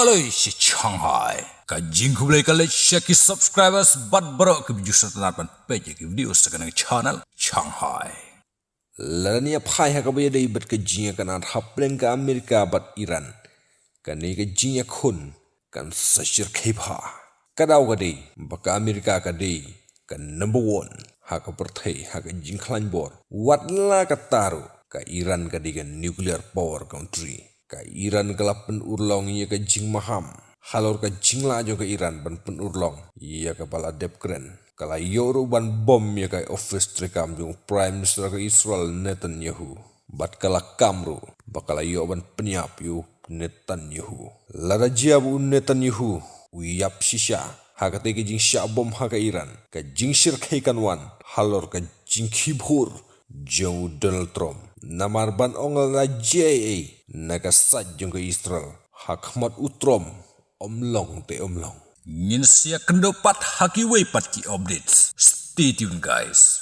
Aloi si Shanghai. Kajing kulai kali share subscribers bat berok ke video setelah page ke video sekarang channel Shanghai. Lania phai ha kabaya dei bat ke jinga kan hapleng ka Amerika bat Iran. Kan ni ke jinga khun kan sashir khepha. Kadau ka dei baka Amerika ka dei kan number 1 ha ka perthai ha ka jingkhlan bor. Watla ka taru ka Iran ka dei kan nuclear power country. Ka Iran kalapan urlong ia ka jing maham. Halor ka jingla jo ka Iran ban pen urlong ia ka bala depkren. Kala yoru ban bom ia ka office trekam jong Prime Minister ka Israel Netanyahu. Bat kala kamru bakala yo ban penyap yu Netanyahu. Lada jiabu Netanyahu uyap shisha. Haka teke jing sya bom haka Iran. Ka jing shir kan wan. Halor ka jing kibhur jong Donald Trump. Namar ban ongal na JA nagasad jong ka Israel. Hakmat utrom omlong te omlong. Nyin siya kendopat haki way pat ki updates. Stay tuned guys.